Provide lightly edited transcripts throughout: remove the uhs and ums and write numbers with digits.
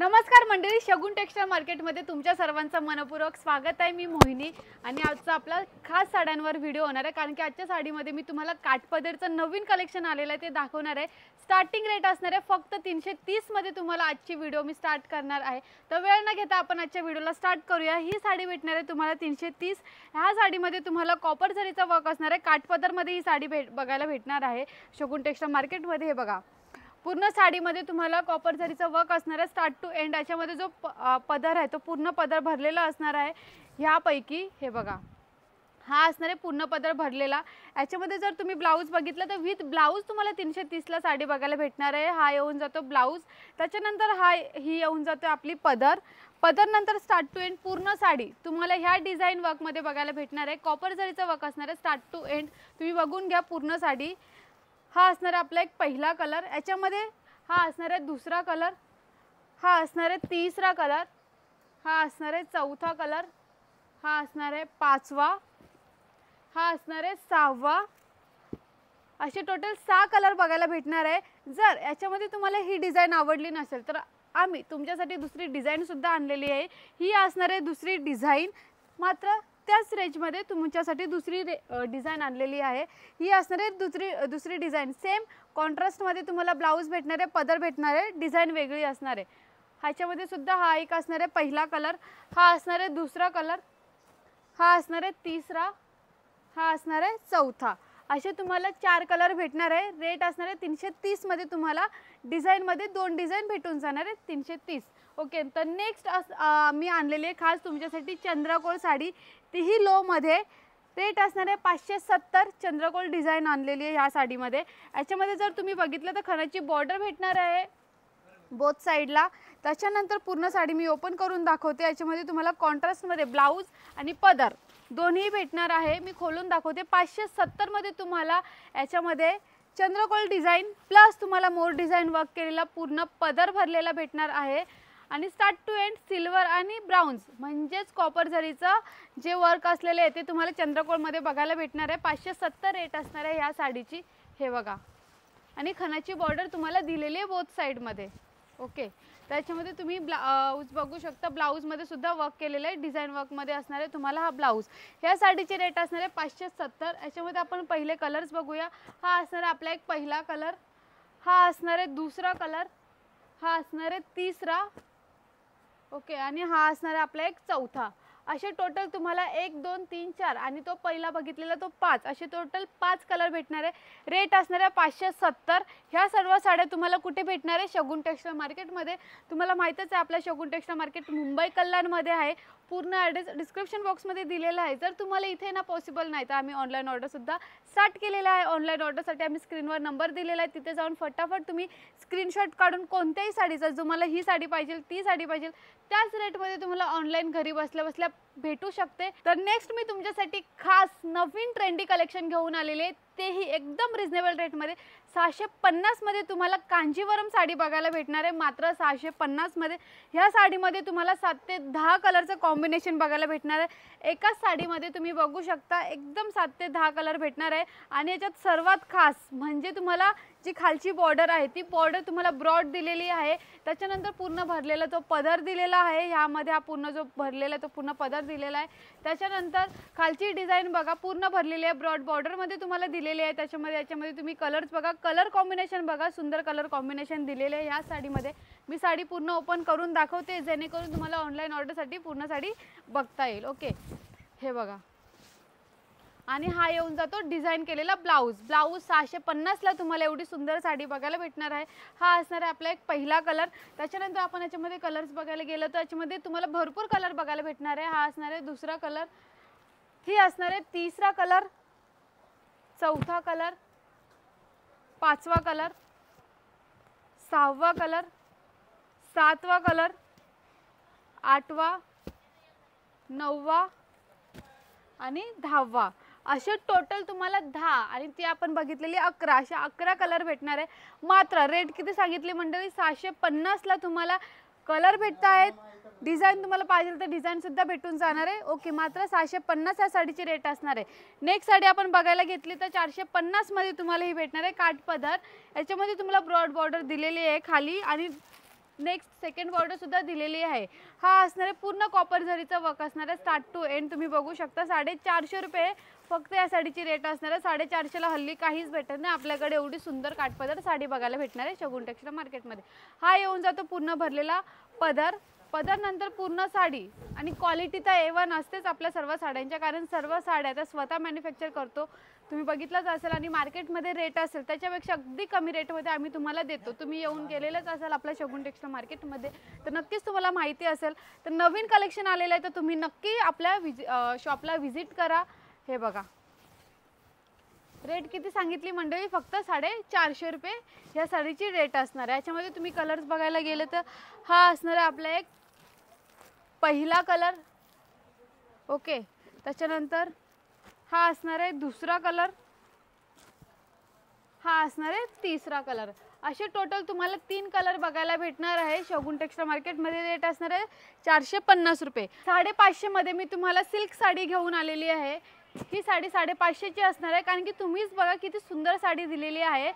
नमस्कार मंडळी, शगुन टेक्सटाईल मार्केटमध्ये तुमच्या सर्वांचं मनपूर्वक स्वागत आहे। मी मोहिनी आणि आजचा आपला खास साड्यांवर व्हिडिओ होणार आहे, कारण की आजच्या साडीमध्ये मी तुम्हाला काठपदरचं नवीन कलेक्शन आलेलं आहे ते दाखवणार आहे। स्टार्टिंग रेट असणार आहे फक्त 330 मध्ये तुम्हाला आजची व्हिडिओ मी स्टार्ट करणार आहे। तर वेळ न घेता आपण आजच्या व्हिडिओला स्टार्ट करूया। ही साडी भेटणार आहे तुम्हाला 330। ह्या साडीमध्ये तुम्हाला कॉपर जरीचा वर्क असणार आहे। काठपदरमध्ये ही साडी बघायला भेटणार आहे शगुन टेक्सटाईल मार्केटमध्ये। हे बघा, पूर्ण साडीमध्ये तुम्हाला कॉपर जरीचा वर्क असणार आहे स्टार्ट टू एंड। याच्यामध्ये जो पदर आहे तो पूर्ण पदर भरलेला असणार आहे। ह्यापैकी हे बघा, हा असणार आहे पूर्ण पदर भरलेला। याच्यामध्ये जर तुम्ही ब्लाऊज बघितलं तर विथ ब्लाऊज तुम्हाला 330 ला साडी बघायला भेटणार आहे। हा येऊन जातो ब्लाऊज, त्याच्यानंतर ही येऊन जातो आपली पदर। पदर नंतर स्टार्ट टू एंड पूर्ण साडी तुम्हाला ह्या डिझाइन वर्क मध्ये बघायला भेटणार आहे। कॉपर जरीचा वर्क असणार आहे स्टार्ट टू एंड। तुम्ही बघून घ्या पूर्ण साडी। हा असणार आपला एक पहिला कलर, याच्यामध्ये हा असणार आहे दुसरा कलर, हा असणार आहे तिसरा कलर, हा असणार आहे चौथा कलर, हा असणार आहे पाचवा, हा असणार आहे सहावा। असे टोटल 6 कलर बघायला भेटणार आहे। जर याच्यामध्ये तुम्हाला ही डिझाइन आवडली नसेल तर आम्ही तुमच्यासाठी दुसरी डिझाइन सुद्धा आणलेली आहे। ही असणार आहे दुसरी डिझाइन, मात्र त्याच रेंजमध्ये तुमच्यासाठी दुसरी डिझाइन आणलेली आहे। ही असणार आहे दुसरी डिझाइन। सेम कॉन्ट्रास्टमध्ये तुम्हाला ब्लाऊज भेटणार आहे, पदर भेटणार आहे, डिझाइन वेगळी असणार आहे। ह्याच्यामध्ये सुद्धा हा एक असणार आहे पहिला कलर, हा असणार आहे दुसरा कलर, हा असणार आहे तिसरा, हा असणार आहे चौथा। असे तुम्हाला 4 कलर भेटणार आहे। रेट असणार आहे 330 मध्ये। तुम्हाला डिझाइन मध्ये 2 डिझाइन भेटून जाणार आहे 330। ओके, तर नेक्स्ट मी आणलेली आहे खास तुमच्यासाठी चंद्रकोर साडी, तीही लो मध्ये। रेट असणार आहे 570। चंद्रकोर डिझाइन आणलेली आहे ह्या साडीमध्ये। याच्यामध्ये जर तुम्ही बघितलं तर खणाची बॉर्डर भेटणार आहे बोथ साइडला। त्याच्यानंतर पूर्ण साडी मी ओपन करून दाखवते। याच्यामध्ये तुम्हाला कॉन्ट्रास्टमध्ये ब्लाऊज आणि पदर दोन्ही भेटणार आहे। मी खोलून दाखवते। 570 मध्ये तुम्हाला याच्यामध्ये चंद्रकोर डिझाइन प्लस तुम्हाला मोर डिझाइन वर्क केलेला पूर्ण पदर भरलेला भेटणार आहे। आणि स्टार्ट टू एंड सिल्वर आणि ब्राउन्स म्हणजेच कॉपर जरीचं जे वर्क असलेले आहे ते तुम्हाला चंद्रकोरमध्ये बघायला भेटणार आहे। 570 रेट असणार आहे ह्या साडीची। हे बघा, आणि खणाची बॉर्डर तुम्हाला दिलेली आहे बोथ साइडमध्ये। ओके, त्याच्यामध्ये तुम्ही ब्लाऊज बघू शकता। ब्लाऊजमध्ये सुद्धा वर्क केलेलं आहे, डिझाइन वर्कमध्ये असणार आहे तुम्हाला हा ब्लाऊज। ह्या साडीचे रेट असणार आहे 570। याच्यामध्ये आपण पहिले कलर्स बघूया। हा असणार आहे आपला एक पहिला कलर, हा असणार आहे दुसरा कलर, हा असणार आहे तिसरा, ओके, आणि हा असणार आहे आपला एक चौथा। असे टोटल तुम्हाला 1 2 3 4 आणि तो पहिला बघितलेला तो 5, असे टोटल 5 कलर भेटणार आहे। रेट असणार आहे 570। ह्या सर्व साड्या तुम्हाला कुठे भेटणार आहे? शगुन टेक्सटाईल मार्केटमध्ये। तुम्हाला माहितच आहे आपला शगुन टेक्सटाईल मार्केट मुंबई कल्याणमध्ये आहे। पूर्ण ॲड्रेस डिस्क्रिप्शन बॉक्समध्ये दिलेला आहे। जर तुम्हाला इथे ना पॉसिबल नाही तर आम्ही ऑनलाईन ऑर्डर सुद्धा स्टार्ट केलेला आहे। ऑनलाईन ऑर्डरसाठी आम्ही स्क्रीनवर नंबर दिलेला आहे, तिथे जाऊन फटाफट तुम्ही स्क्रीनशॉट काढून कोणत्याही साडीचा, तुम्हाला ही साडी पाहिजे ती साडी पाहिजे त्याच रेटमध्ये तुम्हाला ऑनलाईन घरी बसल्या बसल्या भेटू शकते। तर नेक्स्ट मी तुमच्यासाठी खास नवीन ट्रेंडी कलेक्शन घेऊन आलेले आहे, तेही एकदम रिजनेबल रेटमध्ये। 650 मध्ये तुम्हाला कांजीवरम साडी बघायला भेटणार आहे, मात्र 650 मध्ये। ह्या साडीमध्ये तुम्हाला 7 ते 10 कलरचं कॉम्बिनेशन बघायला भेटणार आहे। एकाच साडीमध्ये तुम्ही बघू शकता एकदम 7 ते 10 कलर भेटणार आहे। आणि याच्यात सर्वात खास म्हणजे तुम्हाला जी खालची बॉर्डर आहे ती बॉर्डर तुम्हाला ब्रॉड दिलेली आहे। त्याच्यानंतर पूर्ण भरलेला तो पदर दिलेला आहे। ह्यामध्ये हा पूर्ण जो भरलेला तो पूर्ण पदर दिलेला आहे। त्याच्यानंतर खालची डिझाइन बघा पूर्ण भरलेली आहे, ब्रॉड बॉर्डरमध्ये तुम्हाला दिलेली आहे। याच्यामध्ये तुम्ही कलर्स बघा, कलर कॉम्बिनेशन बघा, सुंदर कलर कॉम्बिनेशन दिलेले आहे ह्या साडीमध्ये। मी साडी पूर्ण ओपन करून दाखवते जेणेकरून तुम्हाला ऑनलाईन ऑर्डरसाठी पूर्ण साडी बघता येईल। ओके, हे बघा, आणि हा येऊन जातो डिझाइन केलेला ब्लाऊज। ब्लाऊज 650 ला तुम्हाला एवढी सुंदर साडी बघायला भेटणार आहे। हा असणार आहे आपला एक पहिला कलर। त्याच्यानंतर आपण याच्यामध्ये कलर्स बघायला गेलो तर याच्यामध्ये तुम्हाला भरपूर कलर बघायला भेटणार आहे। हा असणार आहे दुसरा कलर, ही असणार आहे तिसरा कलर, चौथा कलर, पाचवा कलर, सहावा कलर, सातवा कलर, आठवा, नववा आणि 10वा। असे टोटल तुम्हाला 10 आणि ती आपण बघितलेली 11, अशा 11 कलर भेटणार आहे। मात्र रेट किती सांगितली मंडळी? 650 ला तुम्हाला कलर भेटत आहेत। डिझाइन तुम्हाला पाहिजे तर डिझाइन सुद्धा भेटून जाणार आहे। ओके, मात्र 650 या साडीची रेट असणार आहे। नेक्स्ट साडी आपण बघायला घेतली तर 450 मध्ये तुम्हाला ही भेटणार आहे काठपदर। याच्यामध्ये तुम्हाला ब्रॉड बॉर्डर दिलेली आहे खाली आणि नेक्स्ट सेकंड बॉर्डर सुद्धा दिलेली आहे। हा असणार आहे पूर्ण कॉपर जरीचा वर्क असणार आहे स्टार्ट टू एंड। तुम्ही बघू शकता 450 रुपये फक्त या साडीची रेट असणार आहे। 450ला हल्ली काहीच भेटत नाही आपल्याकडे, एवढी सुंदर काठपदर साडी बघायला भेटणार आहे शगुन टेक्सटाईल मार्केटमध्ये। हा येऊन जातो पूर्ण भरलेला पदर, पदर नंतर पूर्ण साडी आणि क्वालिटी तर A1 असतेच आपल्या सर्व साड्यांच्या, कारण सर्व साड्या त्या स्वतः मॅन्युफॅक्चर करतो, तुम्ही बघितलंच असेल। आणि मार्केटमध्ये रेट असेल त्याच्यापेक्षा अगदी कमी रेटमध्ये आम्ही तुम्हाला देतो। तुम्ही येऊन गेलेलेच असाल आपल्या शगुन टेक्सटाईल मार्केटमध्ये तर नक्कीच तुम्हाला माहिती असेल। तर नवीन कलेक्शन आलेलं आहे तर तुम्ही नक्की आपल्या शॉपला व्हिजिट करा। हे बघा रेट किती सांगितली मंडळी, फक्त 450 रुपये ह्या साडीची रेट असणार आहे। याच्यामध्ये तुम्ही कलर्स बघायला गेले तर हा असणार आहे आपला एक पहिला कलर, ओके। त्याच्यानंतर हा असणार आहे दुसरा कलर, हा असणार आहे तिसरा कलर। असे टोटल तुम्हाला 3 कलर बघायला भेटणार आहे शगुन टेक्सटाईल मार्केटमध्ये। रेट असणार आहे 450 रुपये। 550 मध्ये मी तुम्हाला सिल्क साडी घेऊन आलेली आहे। ही साडी 550ची असणार आहे, कारण की तुम्हीच बघा किती सुंदर साडी दिलेली आहे।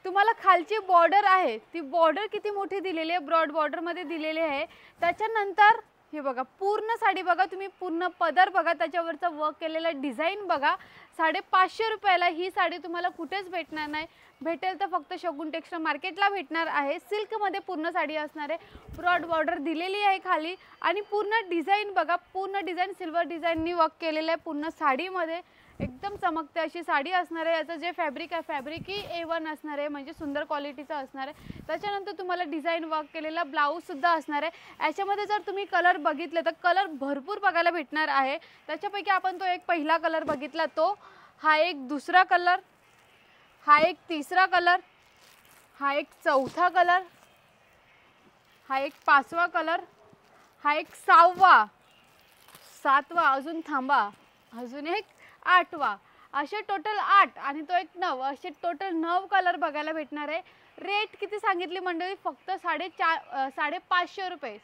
तुम्हाला खालची बॉर्डर आहे ती बॉर्डर किती मोठी दिलेली आहे, ब्रॉड बॉर्डरमध्ये दिलेली आहे। त्याच्यानंतर हे बघा पूर्ण साडी बघा, तुम्ही पूर्ण पदर बघा, त्याच्यावरचा वर्क केलेला डिझाईन बघा। 550 रुपयाला ही साडी तुम्हाला कुठेच भेटणार नाही, भेटेल तर फक्त शगुन टेक्सटाईल मार्केटला भेटणार आहे। सिल्कमध्ये पूर्ण साडी असणार आहे, ब्रॉड बॉर्डर दिलेली आहे खाली आणि पूर्ण डिझाईन बघा, पूर्ण डिझाईन सिल्वर डिझाईननी वर्क केलेलं आहे पूर्ण साडीमध्ये, एकदम चमकते अशी साडी असणार आहे। याचं जे फॅब्रिक आहे फॅब्रिक ही A1 असणार आहे, म्हणजे सुंदर क्वालिटीचं असणार आहे। त्याच्यानंतर तुम्हाला डिझाईन वर्क केलेला ब्लाऊज सुद्धा असणार आहे। याच्यामध्ये जर तुम्ही कलर बघितले तर कलर भरपूर बघायला भेटणार आहे। त्याच्यापैकी आपण तो एक पहिला कलर बघितला, तो हा एक दुसरा कलर, हा एक तिसरा कलर, हा एक चौथा कलर, हा एक 5वा कलर, हा एक 6वा, 7वा, अजून थांबा, अजून एक 8वा, असे टोटल 8 आणि तो एक 9, असे टोटल 9 कलर बघायला भेटणार आहे। रेट किती सांगितली मंडळी, फक्त 550 रुपये।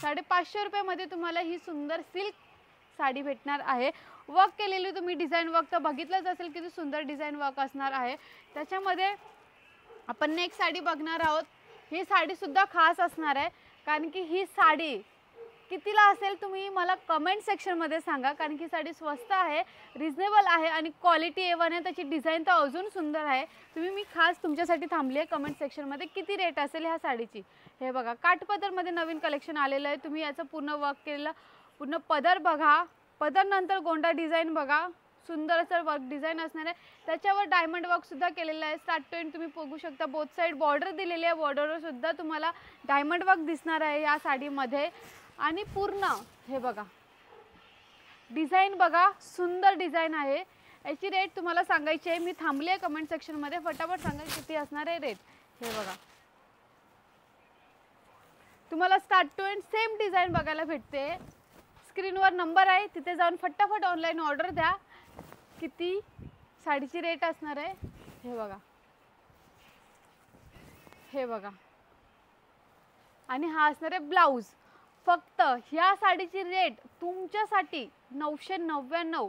550 रुपयामध्ये तुम्हाला ही सुंदर सिल्क साडी भेटणार आहे। वर्क केलेली तुम्ही डिझाईन वर्क तर बघितलंच असेल किती सुंदर डिझाईन वर्क असणार आहे। त्याच्यामध्ये आपण नेक्स्ट साडी बघणार आहोत। ही साडी सुद्धा खास असणार आहे, कारण की ही साडी कितीला असेल तुम्ही मला कमेंट सेक्शनमध्ये सांगा, कारण की साडी स्वस्त आहे, रिजनेबल आहे आणि क्वालिटी A1 आहे, त्याची डिझाईन तर अजून सुंदर आहे। मी खास तुमच्यासाठी थांबली आहे कमेंट सेक्शनमध्ये किती रेट असेल ह्या साडीची। हे बघा काठपदरमध्ये नवीन कलेक्शन आलेलं आहे, तुम्ही याचं पूर्ण वर्क केलेलं पूर्ण पदर बघा, पदर नंतर गोंडा डिझाईन बघा, सुंदर असं वर्क डिझाईन असणार आहे। त्याच्यावर डायमंड वर्क सुद्धा केलेलं आहे स्टार्ट टू एंड, तुम्ही बघू शकता बोथ साइड बॉर्डर दिलेली आहे, बॉर्डरवर सुद्धा तुम्हाला डायमंड वर्क दिसणार आहे या साडीमध्ये। आणि पूर्ण हे बघा डिझाईन बघा, सुंदर डिझाईन आहे। याची रेट तुम्हाला सांगायची आहे, मी थांबली आहे कमेंट सेक्शनमध्ये, फटाफट सांगा किती असणार आहे रेट। हे बघा तुम्हाला start to end same design बघायला भेटते, स्क्रीनवर नंबर आहे तिथे जाऊन फटाफट ऑनलाईन ऑर्डर द्या। किती साडीची रेट असणार आहे हे बघा, हे बघा। आणि हा असणार आहे ब्लाऊज। फक्त ह्या साडीची रेट तुमच्यासाठी 999,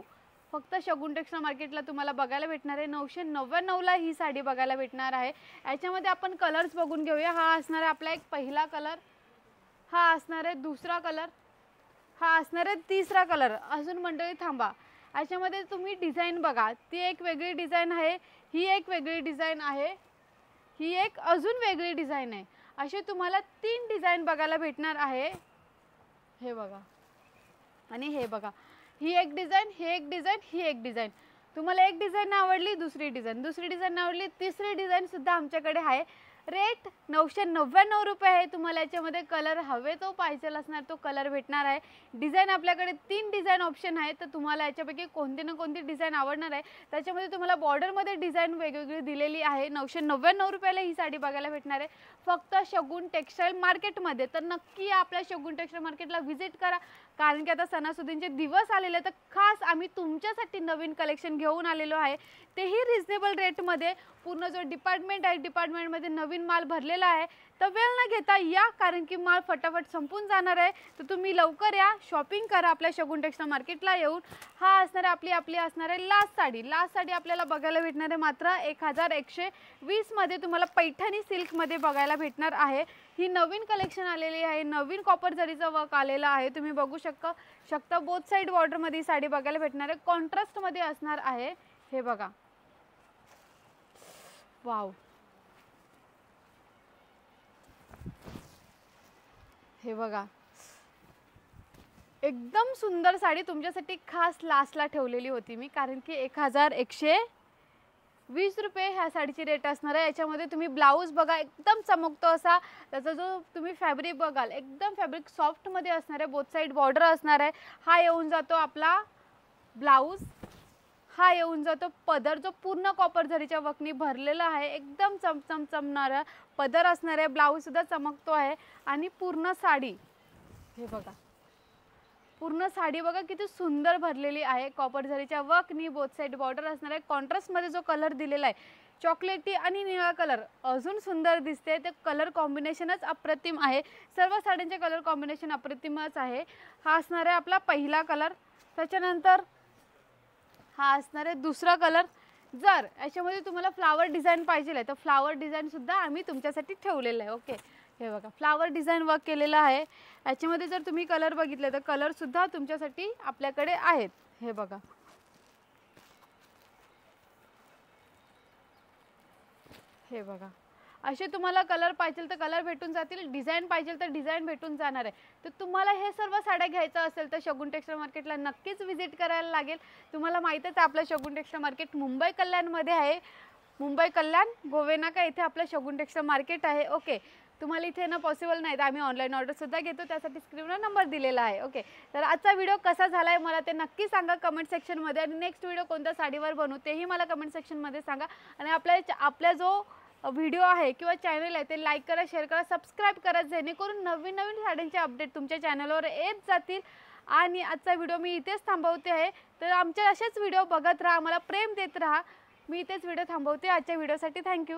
फक्त शगुन टेक्सटाईल मार्केटला तुम्हाला बघायला भेटणार आहे। 999ला ही साडी बघायला भेटणार आहे। याच्यामध्ये आपण कलर्स बघून घेऊया। हा असणार आहे आपला एक पहिला कलर, हा असणार आहे दुसरा कलर, हा असणार आहे तिसरा कलर। अजून मंडळी थांबा, याच्यामध्ये तुम्ही डिझाईन बघा, ती एक वेगळी डिझाईन आहे, ही एक वेगळी डिझाईन आहे, ही एक अजून वेगळी डिझाईन आहे। असे तुम्हाला 3 डिझाईन बघायला भेटणार आहे। हे बघा आणि हे बघा, ही एक डिझाईन, ही एक डिझाईन, ही एक डिझाईन। तुम्हाला एक डिझाईन आवडली, दुसरी डिझाईन आवडली, तिसरी डिझाईन सुद्धा आमच्याकडे आहे। रेट 999 रुपये आहे। तुम्हाला याच्यामध्ये कलर हवे तो पाहिजे असणार तो कलर भेटणार आहे। डिझाईन आपल्याकडे 3 डिझाईन ऑप्शन आहे, तर तुम्हाला याच्यापैकी कोणती ना कोणती डिझाईन आवडणार आहे। त्याच्यामध्ये तुम्हाला बॉर्डरमध्ये डिझाईन वेगवेगळी दिलेली आहे। 999 रुपयाला ही साडी बघायला भेटणार आहे फक्त शगुन टेक्सटाईल मार्केटमध्ये। तर नक्की आपल्या शगुन टेक्सटाईल मार्केटला व्हिजिट करा, कारण की आता सणासुदींचे दिवस आलेले तर खास आम्ही तुमच्यासाठी नवीन कलेक्शन घेऊन आलेलो आहे, तेही रिजनेबल रेटमध्ये। पूर्ण जो डिपार्टमेंट आहे डिपार्टमेंटमध्ये नवीन नवीन माल भरलेला आहे, तर वेळ न घेता या, कारण की माल फटाफट संपून जाणार आहे. तर तुम्ही लवकर या, शॉपिंग करा आपल्या शगुन टेक्सटाईल मार्केटला येऊन. हा असणार आहे आपली असणार आहे लास्ट साडी. लास्ट साडी आपल्याला बघायला भेटणार आहे मात्र 1120 मध्ये तुम्हाला पैठणी सिल्कमध्ये बघायला भेटणार आहे. ही नवीन कलेक्शन आलेली आहे, नवीन कॉपर जरीचा वर्क आलेला आहे. तुम्ही बघू शकता बोथ साइड बॉर्डर मध्ये साडी बघायला भेटणार आहे, कॉन्ट्रास्ट मध्ये असणार आहे. हे बघा, वाव, हे बघा, एकदम सुंदर साडी तुमच्यासाठी खास लास्टला ठेवलेली होती मी, कारण की 1120 रुपये ह्या साडीची रेट असणार आहे. याच्यामध्ये तुम्ही ब्लाऊज बघा, एकदम चमकतो असा त्याचा जो तुम्ही फॅब्रिक बघाल, एकदम फॅब्रिक सॉफ्ट मध्ये असणार आहे. बोथ साइड बॉर्डर असणार आहे. हा येऊन जातो आपला ब्लाऊज, हा येऊन जातो पदर, जो पूर्ण कॉपर जरीच्या वर्कनी भरलेला आहे. एकदम चमचमणारा पदर असणार आहे. ब्लाऊज सुद्धा चमकतो आहे. आणि पूर्ण साडी, हे बघा, पूर्ण साडी बघा किती सुंदर भरलेली आहे कॉपर जरीच्या वर्कनी. बोथ साइड बॉर्डर असणार आहे. कॉन्ट्रास्ट मध्ये जो कलर दिलेला आहे, चॉकलेटी आणि निळा कलर, अजून सुंदर दिसते. ते कलर कॉम्बिनेशनच अप्रतिम आहे. सर्व साड्यांचे कलर कॉम्बिनेशन अप्रतिमच आहे. हा असणार आहे आपला पहिला कलर. त्याच्यानंतर हा असणार आहे दुसरा कलर. जर याच्यामध्ये तुम्हाला फ्लावर डिझाईन पाहिजे आहे तर फ्लावर डिझाईन सुद्धा आम्ही तुमच्यासाठी ठेवलेलं आहे. ओके, हे बघा, फ्लावर डिझाईन वर्क केलेलं आहे. याच्यामध्ये जर तुम्ही कलर बघितले तर कलर सुद्धा तुमच्यासाठी आपल्याकडे आहेत. हे बघा, हे बघा, असे तुम्हाला कलर पाहिजे तर कलर भेटून जातील, डिझाईन पाहिजे तर डिझाईन भेटून जाणार आहे. तर तुम्हाला हे सर्व साड्या घ्यायचं असेल तर शगुन टेक्सटाईल मार्केटला नक्कीच व्हिजिट करायला लागेल. तुम्हाला माहितीच आहे आपलं शगुन टेक्सटाईल मार्केट मुंबई कल्याणमध्ये आहे. मुंबई कल्याण गोवेनाका इथे आपलं शगुन टेक्सटाईल मार्केट आहे. ओके, तुम्हाला इथे ना पॉसिबल नाही तर आम्ही ऑनलाईन ऑर्डर सुद्धा घेतो, त्यासाठी स्क्रीनवर नंबर दिलेला आहे. ओके, तर आजचा व्हिडिओ कसा झाला आहे मला ते नक्की सांगा कमेंट सेक्शनमध्ये. आणि नेक्स्ट व्हिडिओ कोणत्या साडीवर बनवू तेही मला कमेंट सेक्शनमध्ये सांगा. आणि आपल्या जो व्हिडिओ आहे किंवा चॅनल आहे ते लाईक करा, शेअर करा, सबस्क्राईब करा, जेणेकरून नवीन नवीन साड्यांचे अपडेट तुमच्या चॅनलवर येत जातील. आणि आजचा व्हिडिओ मी इथेच थांबवते आहे. तर आमच्या असेच व्हिडिओ बघत राहा, आम्हाला प्रेम देत राहा. मी इथेच व्हिडिओ थांबवते. आजच्या व्हिडिओसाठी थँक्यू.